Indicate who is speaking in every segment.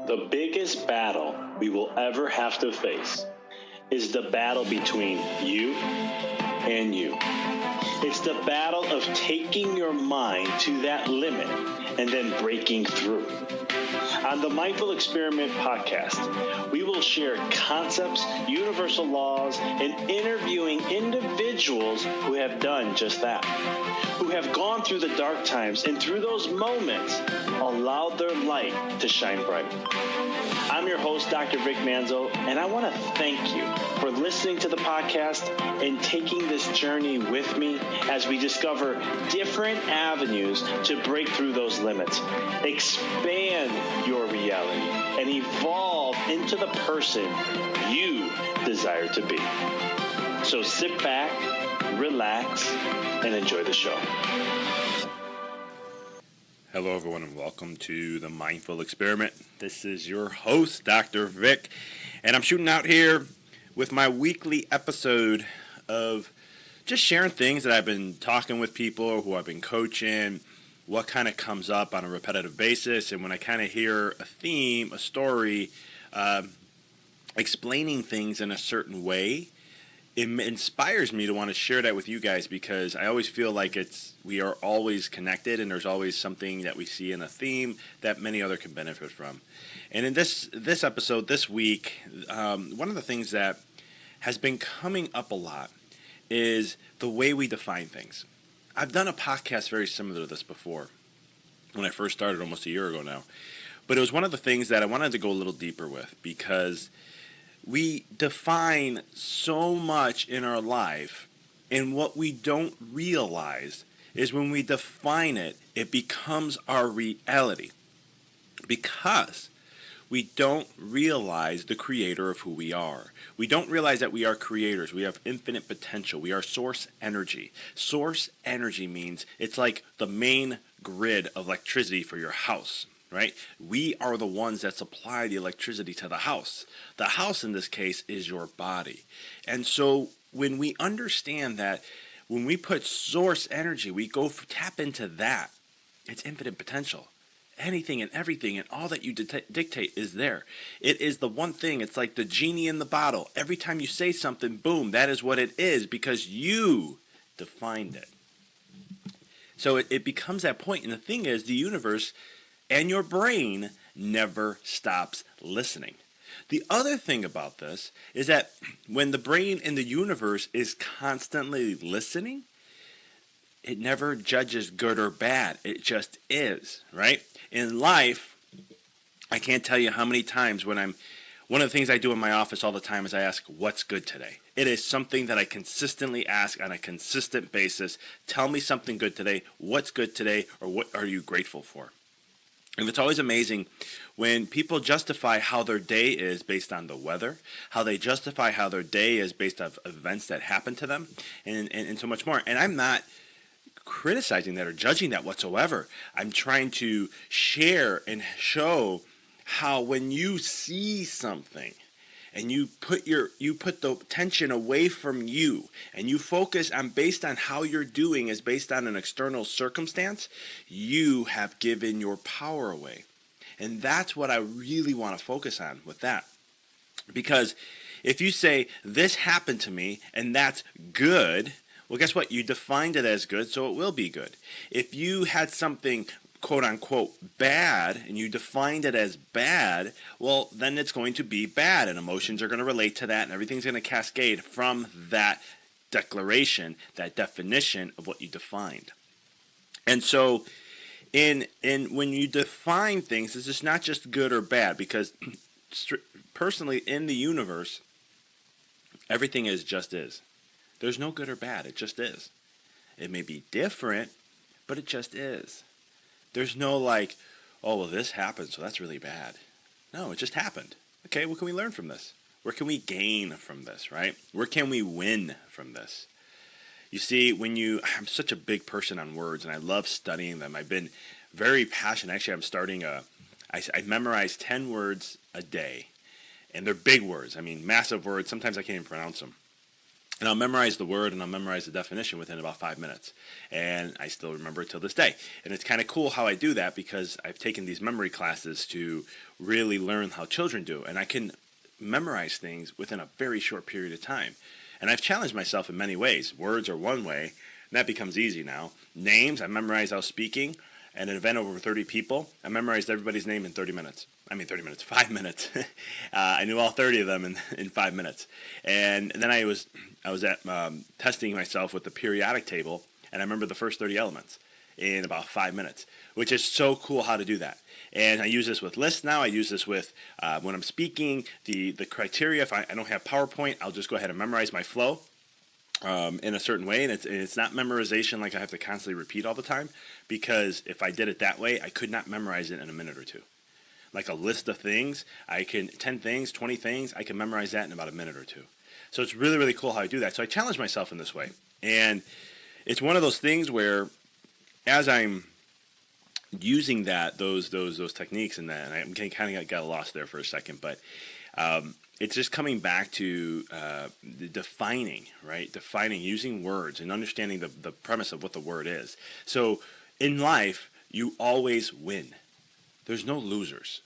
Speaker 1: The biggest battle we will ever have to face is the battle between you and you. It's the battle of taking your mind to that limit and then breaking through. On the Mindful Experiment podcast, we will share concepts, universal laws, and interviewing individuals who have done just that, who have gone through the dark times and through those moments allowed their light to shine bright. I'm your host, Dr. Vic Manzo, and I want to thank you for listening to the podcast and taking this journey with me as we discover different avenues to break through those limits, expand your reality, and evolve into the person you desire to be. So sit back, relax, and enjoy the show.
Speaker 2: Hello, everyone, and welcome to the Mindful Experiment. This is your host, Dr. Vic, and I'm shooting out here with my weekly episode of just sharing things that I've been talking with people who I've been coaching, what kind of comes up on a repetitive basis, and when I kind of hear a theme, a story, explaining things in a certain way, it inspires me to want to share that with you guys because I always feel like we are always connected and there's always something that we see in a theme that many other can benefit from. And in this episode this week, one of the things that has been coming up a lot is the way we define things. I've done a podcast very similar to this before when I first started almost a year ago now. But it was one of the things that I wanted to go a little deeper with because we define so much in our life, and what we don't realize is when we define it, it becomes our reality because we don't realize the creator of who we are. We don't realize that we are creators. We have infinite potential. We are source energy. Source energy means it's like the main grid of electricity for your house. Right? We are the ones that supply the electricity to the house. The house in this case is your body. And so when we understand that, when we put source energy, we go tap into that. It's infinite potential. Anything and everything and all that you dictate is there. It is the one thing. It's like the genie in the bottle. Every time you say something, boom, that is what it is because you defined it. So it becomes that point. And the thing is, the universe and your brain never stops listening. The other thing about this is that when the brain in the universe is constantly listening, it never judges good or bad. It just is, right? In life, I can't tell you how many times one of the things I do in my office all the time is I ask, what's good today? It is something that I consistently ask on a consistent basis. Tell me something good today. What's good today? Or what are you grateful for? And it's always amazing when people justify how their day is based on the weather, how they justify how their day is based on events that happen to them, and so much more. And I'm not criticizing that or judging that whatsoever. I'm trying to share and show how when you see something and you put the attention away from you and you focus on based on how you're doing is based on an external circumstance, you have given your power away. And that's what I really want to focus on with that. Because if you say, this happened to me and that's good, well, guess what? You defined it as good, so it will be good. If you had something quote-unquote bad, and you defined it as bad, well, then it's going to be bad, and emotions are going to relate to that, and everything's going to cascade from that declaration, that definition of what you defined. And so, in when you define things, it's just not just good or bad, because personally, in the universe, everything just is. There's no good or bad, it just is. It may be different, but it just is. There's no like, oh, well, this happened, so that's really bad. No, it just happened. Okay, what can we learn from this? Where can we gain from this, right? Where can we win from this? You see, I'm such a big person on words, and I love studying them. I've been very passionate. Actually, I'm starting I memorize 10 words a day, and they're big words. I mean, massive words. Sometimes I can't even pronounce them. And I'll memorize the word and I'll memorize the definition within about 5 minutes. And I still remember it till this day. And it's kind of cool how I do that because I've taken these memory classes to really learn how children do. And I can memorize things within a very short period of time. And I've challenged myself in many ways. Words are one way, and that becomes easy now. Names, I memorized I was speaking. At an event over 30 people, I memorized everybody's name in 30 minutes. 5 minutes. I knew all 30 of them in 5 minutes. And then I was at testing myself with the periodic table, and I remember the first 30 elements in about 5 minutes, which is so cool how to do that. And I use this with lists now. I use this with when I'm speaking, the criteria. If I don't have PowerPoint, I'll just go ahead and memorize my flow in a certain way. And it's not memorization like I have to constantly repeat all the time, because if I did it that way, I could not memorize it in a minute or two. Like a list of things, 10 things, 20 things, I can memorize that in about a minute or two. So it's really, really cool how I do that. So I challenge myself in this way. And it's one of those things where as I'm using those techniques and that, and I kind of got lost there for a second, but it's just coming back to the defining, right? Defining, using words and understanding the premise of what the word is. So in life, you always win. There's no losers.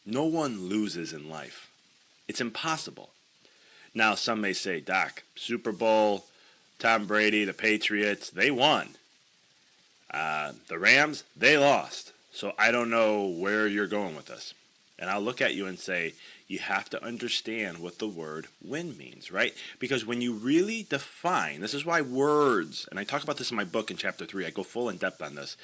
Speaker 2: No one loses in life. It's impossible. Now, some may say, Doc, Super Bowl, Tom Brady, the Patriots, they won. The Rams, they lost. So I don't know where you're going with this. And I'll look at you and say, you have to understand what the word win means, right? Because when you really define, this is why words, and I talk about this in my book in chapter 3, I go full in depth on this.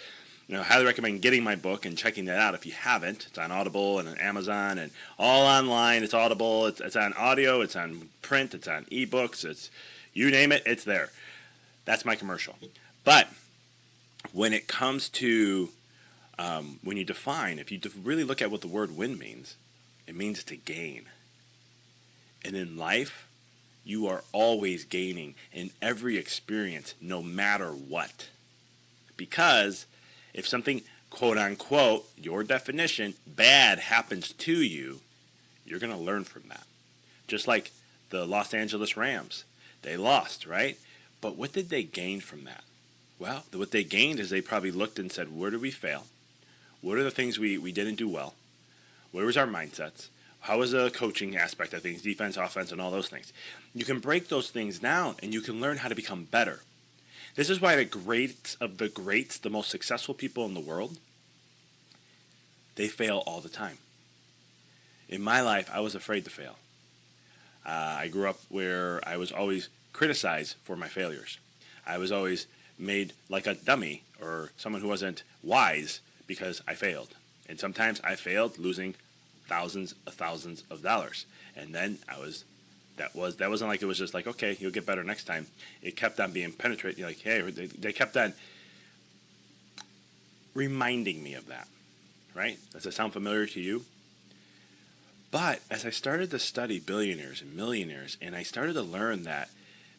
Speaker 2: I highly recommend getting my book and checking that out if you haven't. It's on Audible and on Amazon and all online. It's Audible. It's on audio. It's on print. It's on ebooks. It's you name it. It's there. That's my commercial. But when it comes to when you define, if you really look at what the word win means, it means to gain. And in life, you are always gaining in every experience, no matter what. Because if something, quote unquote, your definition, bad happens to you, you're going to learn from that. Just like the Los Angeles Rams. They lost, right? But what did they gain from that? Well, what they gained is they probably looked and said, where did we fail? What are the things we didn't do well? Where was our mindsets? How was the coaching aspect of things, defense, offense, and all those things? You can break those things down, and you can learn how to become better. This is why the greats of the greats, the most successful people in the world, they fail all the time. In my life, I was afraid to fail. I grew up where I was always criticized for my failures. I was always made like a dummy or someone who wasn't wise because I failed. And sometimes I failed, losing thousands of dollars. And then that wasn't like it was just like, okay, you'll get better next time. It kept on being penetrated. Like, hey, they kept on reminding me of that, right? Does that sound familiar to you? But as I started to study billionaires and millionaires, and I started to learn that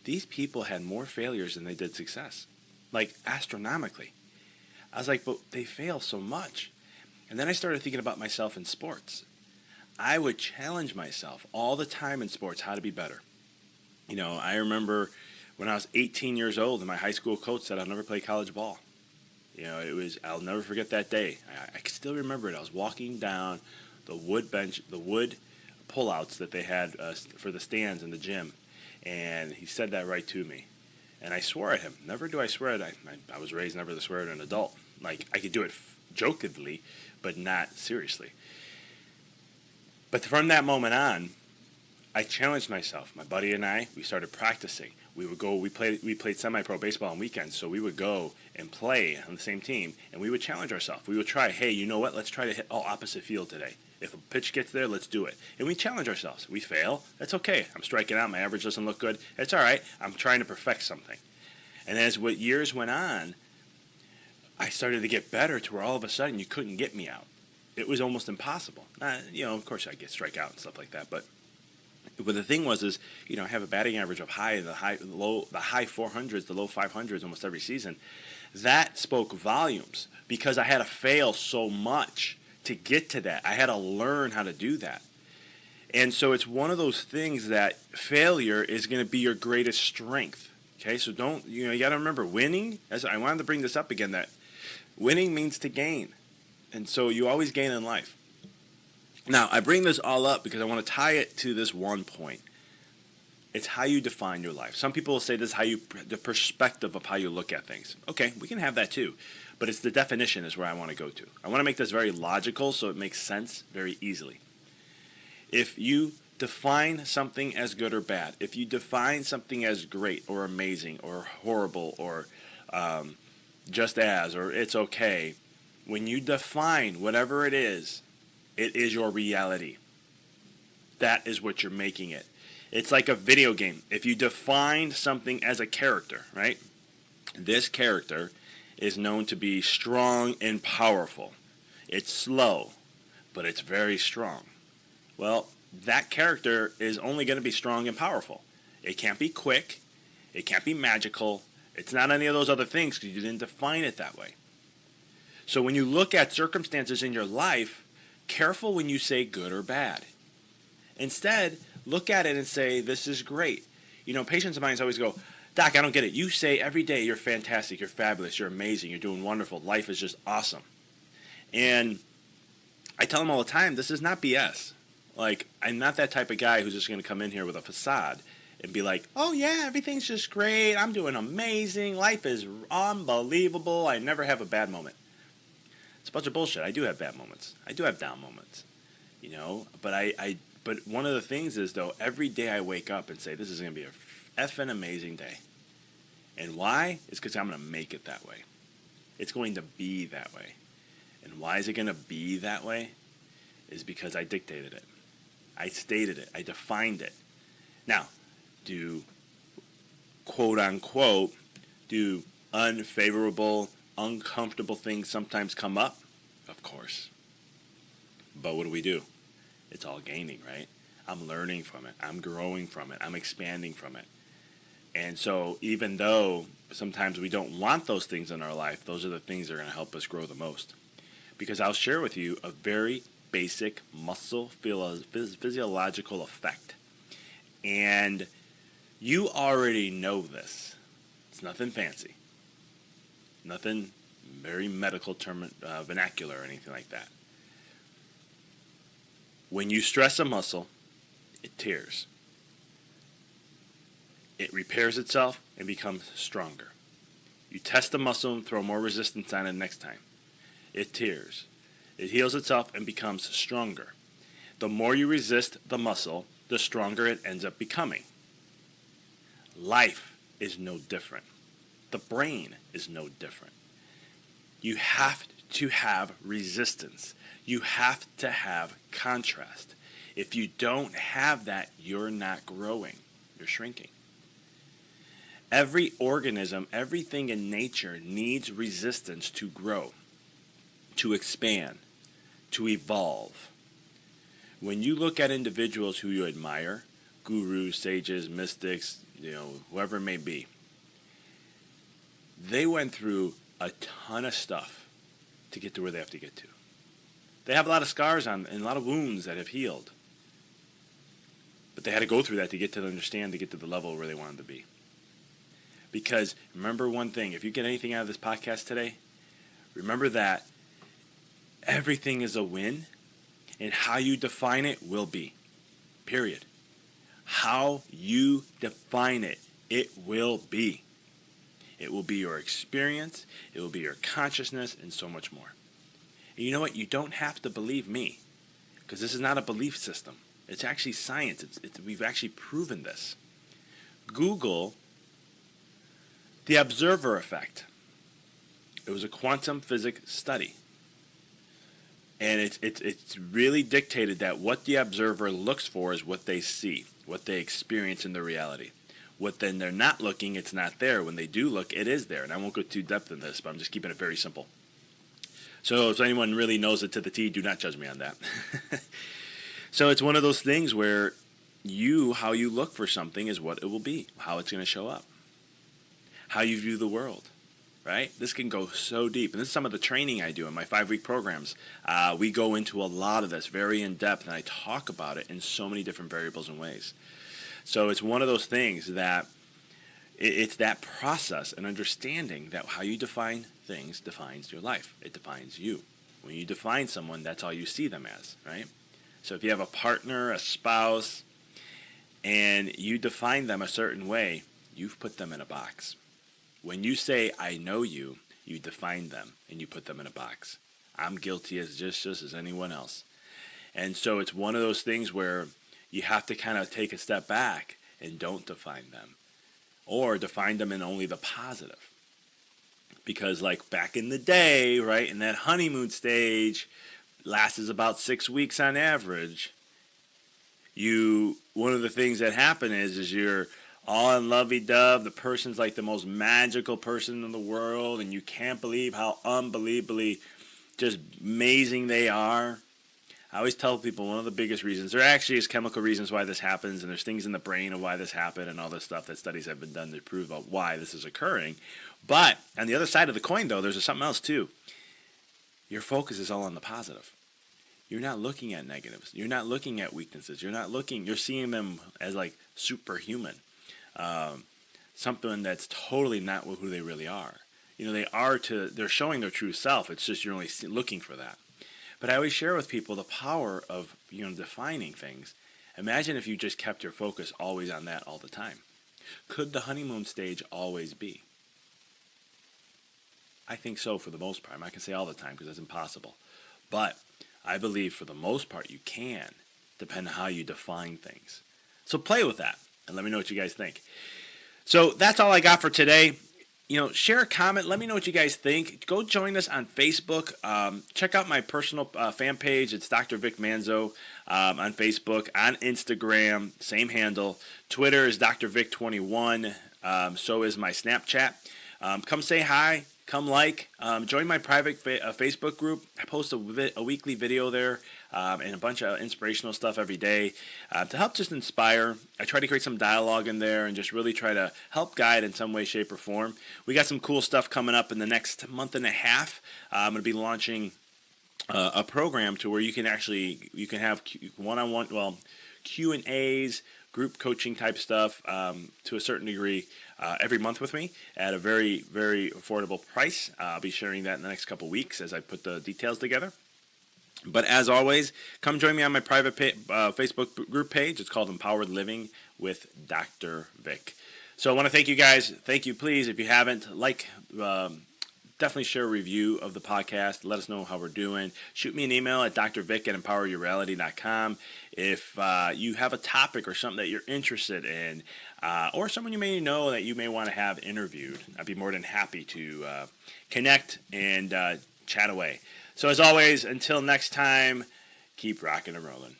Speaker 2: these people had more failures than they did success, like astronomically. I was like, but they fail so much. And then I started thinking about myself in sports. I would challenge myself all the time in sports how to be better. I remember when I was 18 years old and my high school coach said I'll never play college ball. I'll never forget that day. I can still remember it. I was walking down the wood pullouts that they had for the stands in the gym, and he said that right to me. And I swore at him. Never do I swear at I was raised never to swear at an adult. Like, I could do it jokingly, but not seriously. But from that moment on, I challenged myself. My buddy and I, we started practicing. We played semi-pro baseball on weekends, so we would go and play on the same team, and we would challenge ourselves. We would try, hey, you know what? Let's try to hit all opposite field today. If a pitch gets there, let's do it. And we challenge ourselves. We fail. That's okay. I'm striking out. My average doesn't look good. It's all right. I'm trying to perfect something. And as years went on, I started to get better to where all of a sudden you couldn't get me out. It was almost impossible. Of course I get strike out and stuff like that, but the thing was I have a batting average of the high 400s, the low 500s almost every season. That spoke volumes because I had to fail so much to get to that. I had to learn how to do that. And so it's one of those things that failure is going to be your greatest strength. Okay, so don't, you got to remember winning, as I wanted to bring this up again, that winning means to gain. And so you always gain in life. Now, I bring this all up because I want to tie it to this one point. It's how you define your life. Some people will say this is the perspective of how you look at things. Okay, we can have that too. But it's the definition is where I want to go to. I want to make this very logical so it makes sense very easily. If you define something as good or bad, if you define something as great or amazing or horrible or just as or it's okay, when you define whatever it is your reality. That is what you're making it. It's like a video game. If you define something as a character, right? This character is known to be strong and powerful. It's slow, but it's very strong. Well, that character is only going to be strong and powerful. It can't be quick. It can't be magical. It's not any of those other things because you didn't define it that way. So when you look at circumstances in your life, careful when you say good or bad. Instead, look at it and say, this is great. Patients of mine always go, Doc, I don't get it. You say every day you're fantastic, you're fabulous, you're amazing, you're doing wonderful, life is just awesome. And I tell them all the time, this is not BS. Like, I'm not that type of guy who's just going to come in here with a facade and be like, oh yeah, everything's just great, I'm doing amazing, life is unbelievable, I never have a bad moment. It's a bunch of bullshit. I do have bad moments. I do have down moments, But one of the things is, though, every day I wake up and say, this is going to be a effing amazing day. And why? It's because I'm going to make it that way. It's going to be that way. And why is it going to be that way? Is because I dictated it. I stated it. I defined it. Now, do, quote unquote, do unfavorable, uncomfortable things sometimes come up? Of course. But what do? It's all gaining, right? I'm learning from it. I'm growing from it. I'm expanding from it. And so even though sometimes we don't want those things in our life, those are the things that are going to help us grow the most. Because I'll share with you a very basic muscle physiological effect. And you already know this. It's nothing fancy. Nothing very medical term, vernacular or anything like that. When you stress a muscle, it tears. It repairs itself and becomes stronger. You test the muscle and throw more resistance on it next time. It tears. It heals itself and becomes stronger. The more you resist the muscle, the stronger it ends up becoming. Life is no different. The brain is no different. You have to have resistance. You have to have contrast. If you don't have that, you're not growing. You're shrinking. Every organism, everything in nature needs resistance to grow, to expand, to evolve. When you look at individuals who you admire, gurus, sages, mystics, whoever it may be, they went through a ton of stuff to get to where they have to get to. They have a lot of scars on and a lot of wounds that have healed. But they had to go through that to get to understand, to get to the level where they wanted to be. Because remember one thing, if you get anything out of this podcast today, remember that everything is a win, and how you define it will be. Period. How you define it, it will be. It will be your experience, it will be your consciousness, and so much more. And you know what? You don't have to believe me, because this is not a belief system. It's actually science. We've actually proven this. Google the observer effect. It was a quantum physics study. And it's really dictated that what the observer looks for is what they see, what they experience in the reality. What then they're not looking, it's not there. When they do look, it is there. And I won't go too deep in this, but I'm just keeping it very simple. So if anyone really knows it to the T, do not judge me on that. So it's one of those things where how you look for something is what it will be, how it's going to show up, how you view the world. right? This can go so deep. And this is some of the training I do in my 5-week programs. We go into a lot of this very in depth, and I talk about it in so many different variables and ways. So it's one of those things that it's that process and understanding that how you define things defines your life. It defines you. When you define someone, that's all you see them as, right? So if you have a partner, a spouse, and you define them a certain way, you've put them in a box. When you say, I know you, you define them and you put them in a box. I'm guilty as just as anyone else. And so it's one of those things where you have to kind of take a step back and don't define them, or define them in only the positive. Because like back in the day, right, in that honeymoon stage, lasts about 6 weeks on average, one of the things that happen is you're all in lovey-dove. The person's like the most magical person in the world, and you can't believe how unbelievably just amazing they are. I always tell people one of the biggest reasons, there actually is chemical reasons why this happens, and there's things in the brain of why this happened and all this stuff that studies have been done to prove about why this is occurring. But on the other side of the coin, though, there's something else too. Your focus is all on the positive. You're not looking at negatives. You're not looking at weaknesses. You're seeing them as like superhuman. Something that's totally not who they really are. They're showing their true self. It's just you're only looking for that. But I always share with people the power of defining things. Imagine if you just kept your focus always on that all the time. Could the honeymoon stage always be? I think so for the most part. I'm not going to say all the time because that's impossible. But I believe for the most part you can, depending on how you define things. So play with that and let me know what you guys think. So that's all I got for today. Share a comment. Let me know what you guys think. Go join us on Facebook. Check out my personal fan page. It's Dr. Vic Manzo on Facebook. On Instagram, same handle. Twitter is Dr. Vic21. So is my Snapchat. Come say hi. Come join my private Facebook group. I post a weekly video there and a bunch of inspirational stuff every day to help just inspire. I try to create some dialogue in there and just really try to help guide in some way, shape, or form. We got some cool stuff coming up in the next month and a half. I'm going to be launching a program to where you can have one-on-one, Q&As, group coaching type stuff to a certain degree every month with me at a very, very affordable price. I'll be sharing that in the next couple weeks as I put the details together. But as always, come join me on my private Facebook group page. It's called Empowered Living with Dr. Vic. So I want to thank you guys. Thank you, please. If you haven't, definitely share a review of the podcast. Let us know how we're doing. Shoot me an email at drvic@empoweryourreality.com. If you have a topic or something that you're interested in, or someone you may know that you may want to have interviewed, I'd be more than happy to connect and chat away. So as always, until next time, keep rocking and rolling.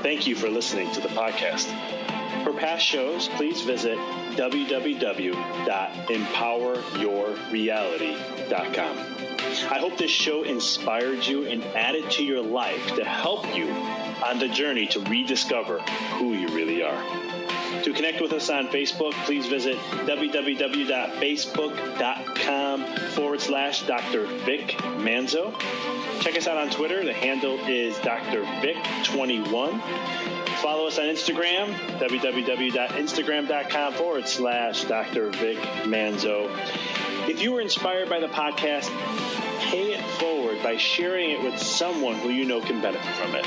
Speaker 1: Thank you for listening to the podcast. For past shows, please visit www.empoweryourreality.com. I hope this show inspired you and added to your life to help you on the journey to rediscover who you really are. To connect with us on Facebook, please visit www.facebook.com/Dr. Vic Manzo. Check us out on Twitter. The handle is Dr. Vic21. Follow us on Instagram, www.instagram.com/Dr. Vic Manzo. If you were inspired by the podcast, pay it forward by sharing it with someone who you know can benefit from it.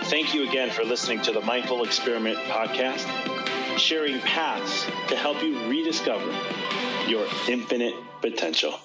Speaker 1: Thank you again for listening to the Mindful Experiment podcast, sharing paths to help you rediscover your infinite potential.